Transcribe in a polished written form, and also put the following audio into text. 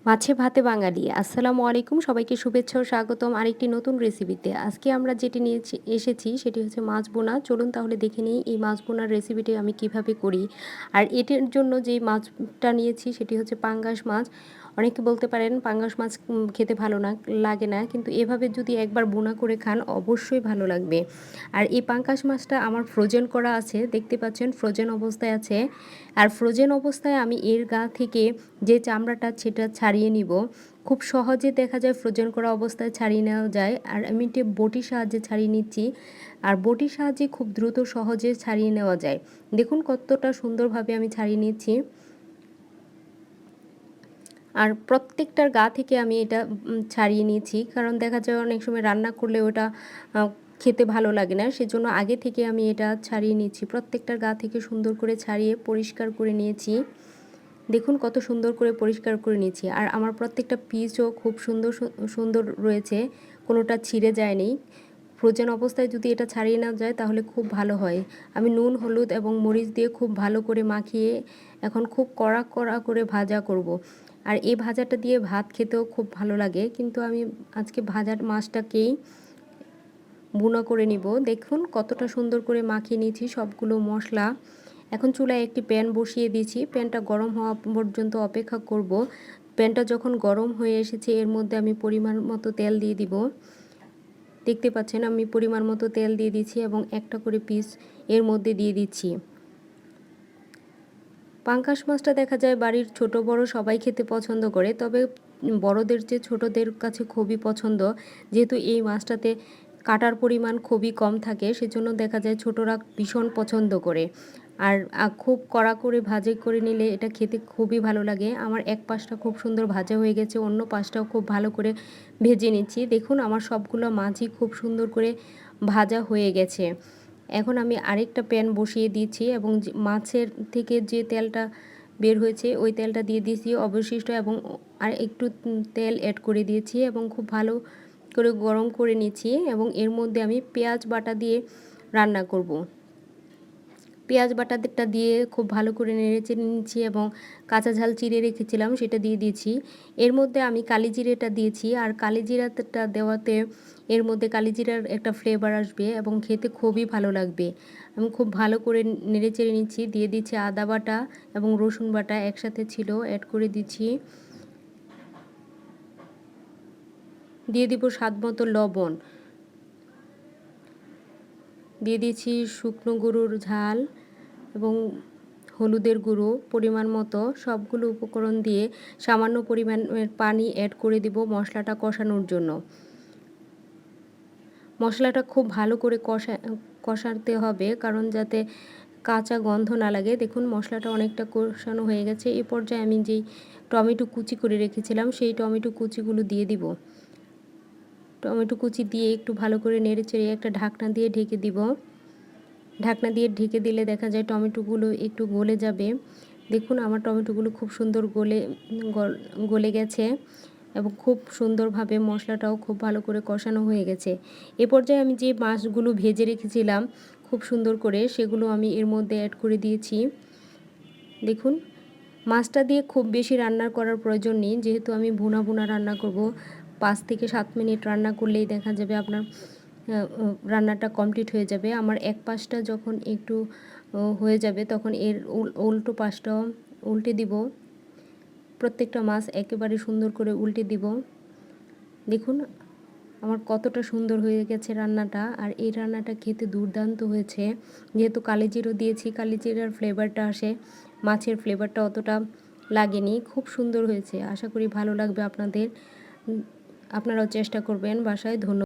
মাছে ভাতে বাঙালি আসসালামু আলাইকুম, সবাইকে শুভেচ্ছা ও স্বাগতম আরেকটি নতুন রেসিপিতে। আজকে আমরা যেটি নিয়ে এসেছি সেটি হচ্ছে মাছ বোনা। চলুন তাহলে দেখে নিই এই মাছ বোনার রেসিপিটি আমি কিভাবে করি। আর এটির জন্য যেই মাছটা নিয়েছি সেটি হচ্ছে পাঙ্গাস মাছ। অনেকে বলতে পারেন পাঙ্গাস মাছ খেতে ভালো লাগে না, কিন্তু এভাবে যদি একবার বোনা করে খান অবশ্যই ভালো লাগবে। আর এই পাঙ্গাস মাছটা আমার ফ্রোজেন করা আছে, দেখতে পাচ্ছেন ফ্রোজেন অবস্থায় আছে। আর ফ্রোজেন অবস্থায় আমি এর গা থেকে যে চামড়াটা সেটা ছাড়িয়ে নিব। খুব সহজে দেখা যায় ফ্রোজেন করা অবস্থায় ছাড়িয়ে নেওয়া যায়। আর আমি এটি বটির সাহায্যে ছাড়িয়ে নিচ্ছি। আর বটির সাহায্যে খুব দ্রুত সহজে ছাড়িয়ে নেওয়া যায়। দেখুন কতটা সুন্দরভাবে আমি ছাড়িয়ে নিচ্ছি। আর প্রত্যেকটার গা থেকে আমি এটা ছাড়িয়ে নিয়েছি, কারণ দেখা যায় অনেক সময় রান্না করলে ওটা খেতে ভালো লাগে না, সেজন্য আগে থেকে আমি এটা ছাড়িয়ে নিয়েছি। প্রত্যেকটার গা থেকে সুন্দর করে ছাড়িয়ে পরিষ্কার করে নিয়েছি। দেখুন কত সুন্দর করে পরিষ্কার করে নিয়েছি। আর আমার প্রত্যেকটা পিসও খুব সুন্দর সুন্দর রয়েছে, কোনোটা ছিঁড়ে যায়নি। ফ্রোজেন অবস্থায় যদি এটা ছাড়িয়ে না যায় তাহলে খুব ভালো হয়। আমি নুন হলুদ এবং মরিচ দিয়ে খুব ভালো করে মাখিয়ে এখন খুব কড়া কড়া করে ভাজা করব। আর এই ভাজাটা দিয়ে ভাত খেতেও খুব ভালো লাগে, কিন্তু আমি আজকে ভাজার মাছটাকেই বুনা করে নিব। দেখুন কতটা সুন্দর করে মাখিয়ে নিয়েছি সবগুলো মশলা। এখন চুলায় একটি প্যান বসিয়ে দিয়েছি, প্যানটা গরম হওয়া পর্যন্ত অপেক্ষা করব। প্যানটা যখন গরম হয়ে এসেছে এর মধ্যে আমি পরিমাণ মতো তেল দিয়ে দিব। দেখতে পাচ্ছেন আমি পরিমাণ মতো তেল দিয়ে দিচ্ছি এবং একটা করে পিস এর মধ্যে দিয়ে দিচ্ছি। পাঙ্গাস মাছটা দেখা যায় বাড়ির ছোট বড় সবাই খেতে পছন্দ করে, তবে বড়দের চেয়ে ছোটদের কাছে খুবই পছন্দ, যেহেতু এই মাছটাতে কাটার পরিমাণ খুবই কম থাকে, সেজন্য দেখা যায় ছোটরা ভীষণ পছন্দ করে। আর খুব কড়া করে ভাজি করে নিলে এটা খেতে খুবই ভালো লাগে। আমার এক পাশটা খুব সুন্দর ভাজা হয়ে গেছে, অন্য পাশটাও খুব ভালো করে ভেজে নিচ্ছি। দেখুন আমার সবগুলো মাছই খুব সুন্দর করে ভাজা হয়ে গেছে। এখন আমি আরেকটা প্যান বসিয়ে দিয়েছি এবং মাছের থেকে যে তেলটা বের হয়েছে ওই তেলটা দিয়ে দিয়েছি অবশিষ্ট, এবং আর একটু তেল অ্যাড করে দিয়েছি এবং খুব ভালো করে গরম করে নিয়েছি। এবং এর মধ্যে আমি পেঁয়াজ বাটা দিয়ে রান্না করব। পেঁয়াজ বাটাটা দিয়ে খুব ভালো করে নেড়েচেড়ে নিচ্ছি এবং কাঁচা ঝাল চিড়ে রেখেছিলাম সেটা দিয়ে দিয়েছি। এর মধ্যে আমি কালিজিরাটা দিয়েছি, আর কালিজিরাটা দেওয়াতে এর মধ্যে কালিজিরার একটা ফ্লেভার আসবে এবং খেতে খুবই ভালো লাগবে। আমি খুব ভালো করে নেড়েচেড়ে নিচ্ছি, দিয়ে দিচ্ছি আদা বাটা এবং রসুন বাটা একসাথে ছিল, অ্যাড করে দিচ্ছি। দিয়ে দিব স্বাদ মতো লবণ, দিয়ে দিচ্ছি শুকনো গরুর ঝাল এবং হলুদের গুঁড়ো পরিমাণ মতো। সবগুলো উপকরণ দিয়ে সামান্য পরিমাণের পানি অ্যাড করে দিব মশলাটা কষানোর জন্য। মশলাটা খুব ভালো করে কষাতে হবে, কারণ যাতে কাঁচা গন্ধ না লাগে। দেখুন মশলাটা অনেকটা কষানো হয়ে গেছে। এই পর্যায়ে আমি যেই টমেটো কুচি করে রেখেছিলাম সেই টমেটো কুচিগুলো দিয়ে দিব। টমেটো কুচি দিয়ে একটু ভালো করে নেড়েচেড়ে একটা ঢাকনা দিয়ে ঢেকে দিব। ঢাকনা দিয়ে ঢেকে দিলে দেখা যায় টমেটোগুলো একটু গলে যাবে। দেখুন আমার টমেটোগুলো খুব সুন্দর গলে গেছে এবং খুব সুন্দরভাবে মশলাটাও খুব ভালো করে কষানো হয়ে গেছে। এ পর্যায়ে আমি যে মাছগুলো ভেজে রেখেছিলাম খুব সুন্দর করে সেগুলো আমি এর মধ্যে অ্যাড করে দিয়েছি। দেখুন মাছটা দিয়ে খুব বেশি রান্না করার প্রয়োজন নেই, যেহেতু আমি ভুনা ভুনা রান্না করব। 5 থেকে 7 মিনিট রান্না করলেই দেখা যাবে আপনার রান্নাটা কমপ্লিট হয়ে যাবে। আমার এক পাশটা যখন একটু হয়ে যাবে তখন এর উল্টো পাশটাও উল্টে দিব। প্রত্যেকটা মাছ একেবারে সুন্দর করে উল্টে দিব। দেখুন আমার কতটা সুন্দর হয়ে গেছে রান্নাটা। আর এই রান্নাটা খেতে দুর্দান্ত হয়েছে, যেহেতু কালিজিরও দিয়েছি, কালিজিরার ফ্লেভারটা আসে, মাছের ফ্লেভারটা অতটা লাগেনি। খুব সুন্দর হয়েছে, আশা করি ভালো লাগবে আপনাদের। আপনারাও চেষ্টা করবেন বাসায়। ধন্যবাদ।